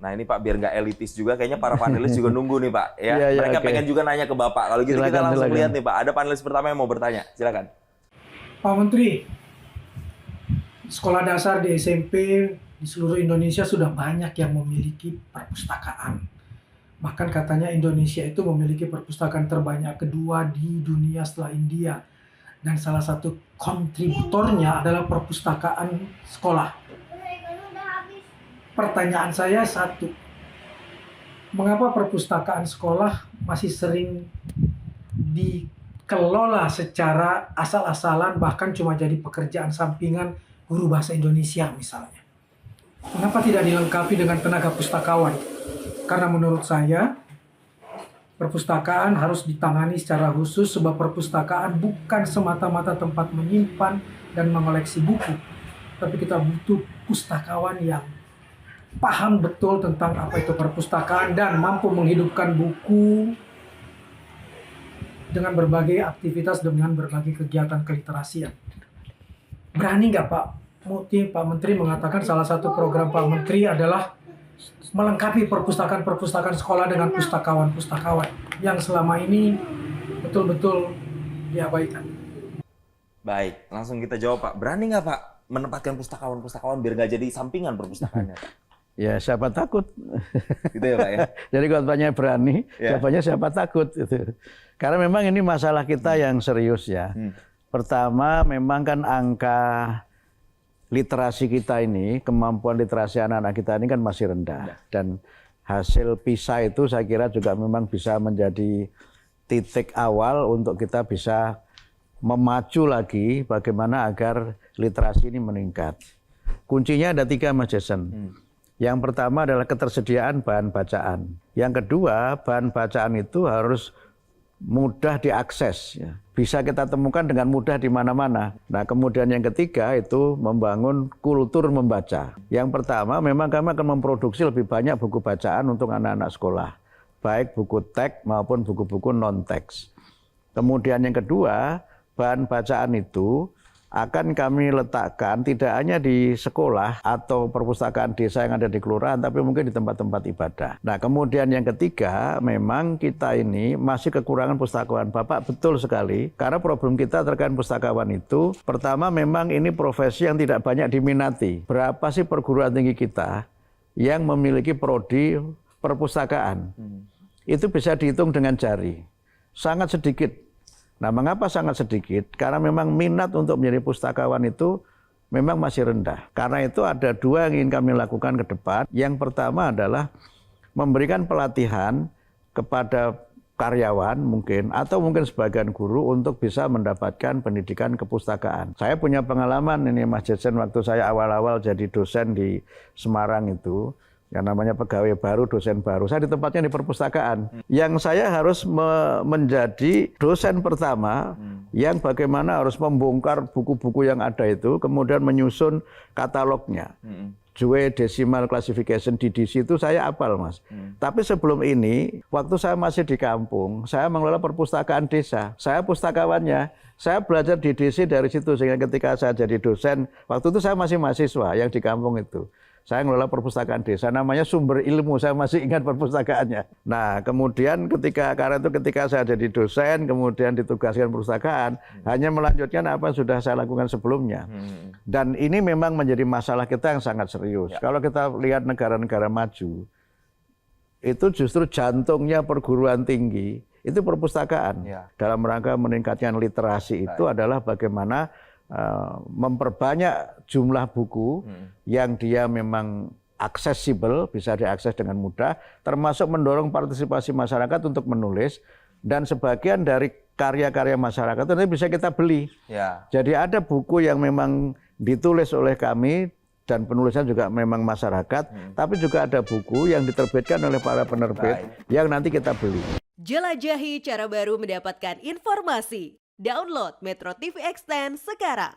Nah ini Pak, biar nggak elitis juga, kayaknya para panelis juga nunggu nih Pak. Ya, Iya, mereka oke. pengen juga nanya ke Bapak. Kalau gitu kita Silakan, langsung silakan. lihat nih Pak. Ada panelis pertama yang mau bertanya. Silakan. Pak Menteri, sekolah dasar di SMP di seluruh Indonesia sudah banyak yang memiliki perpustakaan. Bahkan katanya Indonesia itu memiliki perpustakaan terbanyak kedua di dunia setelah India. Dan salah satu kontributornya adalah perpustakaan sekolah. Pertanyaan saya satu, mengapa perpustakaan sekolah masih sering dikelola secara asal-asalan, bahkan cuma jadi pekerjaan sampingan guru bahasa Indonesia misalnya? Mengapa tidak dilengkapi dengan tenaga pustakawan? Karena menurut saya, perpustakaan harus ditangani secara khusus, sebab perpustakaan bukan semata-mata tempat menyimpan dan mengoleksi buku, tapi kita butuh pustakawan yang paham betul tentang apa itu perpustakaan dan mampu menghidupkan buku dengan berbagai aktivitas, dengan berbagai kegiatan keliterasian. Berani nggak Pak Menteri mengatakan salah satu program Pak Menteri adalah melengkapi perpustakaan sekolah dengan pustakawan yang selama ini betul-betul diabaikan? Baik, langsung kita jawab Pak. Berani nggak Pak menempatkan pustakawan biar nggak jadi sampingan perpustakaannya? Ya siapa takut. Gitu ya Pak ya? Jadi kalau tanya berani, Ya. jawabannya siapa takut. Gitu. Karena memang ini masalah kita yang serius ya. Pertama memang kan angka literasi kita ini, kemampuan literasi anak-anak kita ini kan masih rendah. Dan hasil PISA itu saya kira juga memang bisa menjadi titik awal untuk kita bisa memacu lagi bagaimana agar literasi ini meningkat. Kuncinya ada 3 Mas Jason. Yang pertama adalah ketersediaan bahan bacaan. Yang kedua, bahan bacaan itu harus mudah diakses, ya. Bisa kita temukan dengan mudah di mana-mana. Nah, kemudian yang ketiga itu membangun kultur membaca. Yang pertama, memang kami akan memproduksi lebih banyak buku bacaan untuk anak-anak sekolah, baik buku teks maupun buku-buku non-teks. Kemudian yang kedua, bahan bacaan itu akan kami letakkan tidak hanya di sekolah atau perpustakaan desa yang ada di kelurahan, tapi mungkin di tempat-tempat ibadah. Nah, kemudian yang ketiga, memang kita ini masih kekurangan pustakawan. Bapak betul sekali, karena problem kita terkait pustakawan itu, pertama memang ini profesi yang tidak banyak diminati. Berapa sih perguruan tinggi kita yang memiliki prodi perpustakaan? Itu bisa dihitung dengan jari. Sangat sedikit. Nah, mengapa sangat sedikit? Karena memang minat untuk menjadi pustakawan itu memang masih rendah. Karena itu ada 2 yang ingin kami lakukan ke depan. Yang pertama adalah memberikan pelatihan kepada karyawan mungkin, atau mungkin sebagian guru untuk bisa mendapatkan pendidikan kepustakaan. Saya punya pengalaman ini Mas Jason, waktu saya awal-awal jadi dosen di Semarang itu, yang namanya pegawai baru, dosen baru. Saya ditempatnya di perpustakaan. Yang saya harus menjadi dosen pertama yang bagaimana harus membongkar buku-buku yang ada itu, kemudian menyusun katalognya. Dewey Decimal Classification DDC itu saya hafal, Mas. Tapi sebelum ini, waktu saya masih di kampung, saya mengelola perpustakaan desa. Saya pustakawannya. Saya belajar di DC dari situ, sehingga ketika saya jadi dosen, waktu itu saya masih mahasiswa yang di kampung itu. Saya ngelola perpustakaan desa, namanya Sumber Ilmu, saya masih ingat perpustakaannya. Nah, kemudian karena itu ketika saya jadi dosen, kemudian ditugaskan perpustakaan, hanya melanjutkan apa yang sudah saya lakukan sebelumnya. Dan ini memang menjadi masalah kita yang sangat serius. Kalau kita lihat negara-negara maju, itu justru jantungnya perguruan tinggi, itu perpustakaan. Dalam rangka meningkatkan literasi itu adalah bagaimana memperbanyak jumlah buku yang dia memang aksesibel, bisa diakses dengan mudah, termasuk mendorong partisipasi masyarakat untuk menulis, dan sebagian dari karya-karya masyarakat itu bisa kita beli. Jadi ada buku yang memang ditulis oleh kami dan penulisnya juga memang masyarakat, tapi juga ada buku yang diterbitkan oleh para penerbit yang nanti kita beli. Jelajahi cara baru mendapatkan informasi. Download Metro TV Extend sekarang.